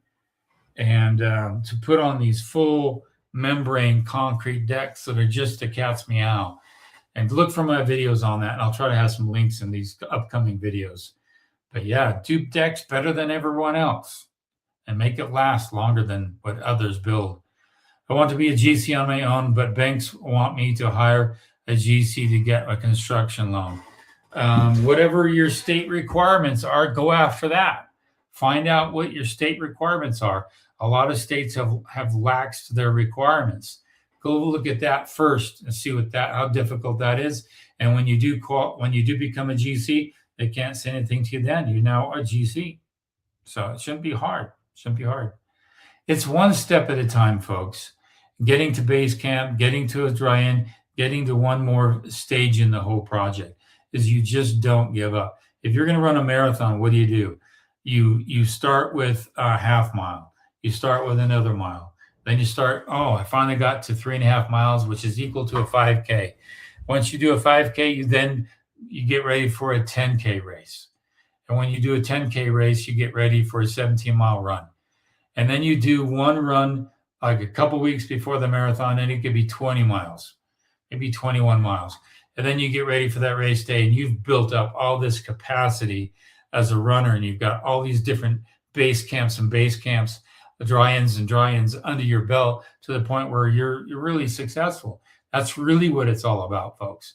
Speaker 1: and to put on these full membrane concrete decks that are just a cat's meow. And look for my videos on that, and I'll try to have some links in these upcoming videos. But yeah, do decks better than everyone else and make it last longer than what others build. I want to be a GC on my own, but banks want me to hire a GC to get a construction loan. Whatever your state requirements are, go after that. Find out what your state requirements are. A lot of states have laxed their requirements. Go look at that first and see how difficult that is. And when you do become a GC, they can't say anything to you then. You're now a GC. So it shouldn't be hard. It's one step at a time, folks. Getting to base camp, getting to a dry-in, getting to one more stage in the whole project is you just don't give up. If you're going to run a marathon, what do? You start with a half mile. You start with another mile. Then you start, I finally got to 3.5 miles, which is equal to a 5K. Once you do a 5K, you get ready for a 10K race. And when you do a 10K race, you get ready for a 17-mile run. And then you do one run like a couple weeks before the marathon, and it could be 20 miles, maybe 21 miles. And then you get ready for that race day and you've built up all this capacity as a runner, and you've got all these different base camps, dry ends under your belt to the point where you're really successful. That's really what it's all about, folks.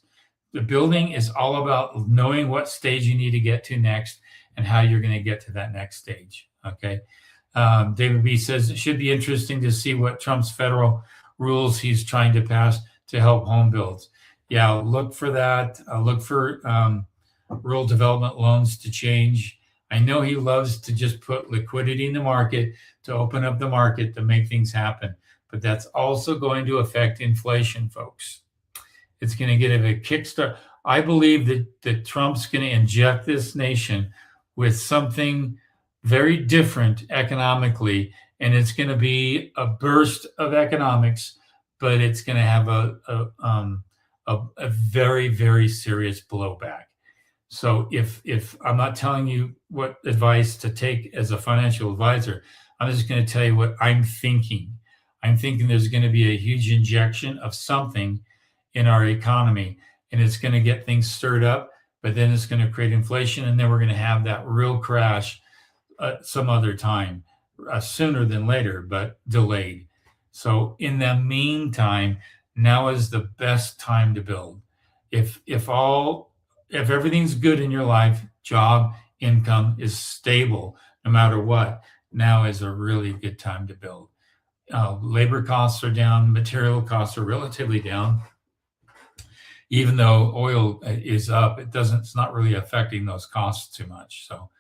Speaker 1: The building is all about knowing what stage you need to get to next and how you're going to get to that next stage. Okay. David B says it should be interesting to see what Trump's federal rules he's trying to pass to help home builds. Yeah, look for that. Look for rural development loans to change. I know he loves to just put liquidity in the market to open up the market to make things happen, but that's also going to affect inflation, folks. It's going to get a kickstart. I believe that Trump's going to inject this nation with something very different economically, and it's going to be a burst of economics, but it's going to have a very, very serious blowback. So if I'm not telling you what advice to take as a financial advisor, I'm just going to tell you what I'm thinking. I'm thinking there's going to be a huge injection of something in our economy, and it's going to get things stirred up, but then it's going to create inflation, and then we're going to have that real crash some other time, sooner than later, but delayed. So in the meantime, now is the best time to build. If everything's good in your life, job, income is stable, no matter what, now is a really good time to build. Labor costs are down, material costs are relatively down. Even though oil is up, it's not really affecting those costs too much. So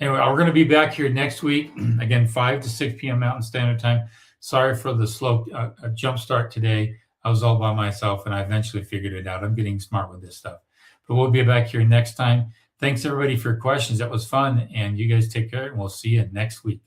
Speaker 1: anyway, we're going to be back here next week, again, 5 to 6 p.m. Mountain Standard Time. Sorry for the slow jump start today. I was all by myself, and I eventually figured it out. I'm getting smart with this stuff. But we'll be back here next time. Thanks, everybody, for your questions. That was fun, and you guys take care, and we'll see you next week.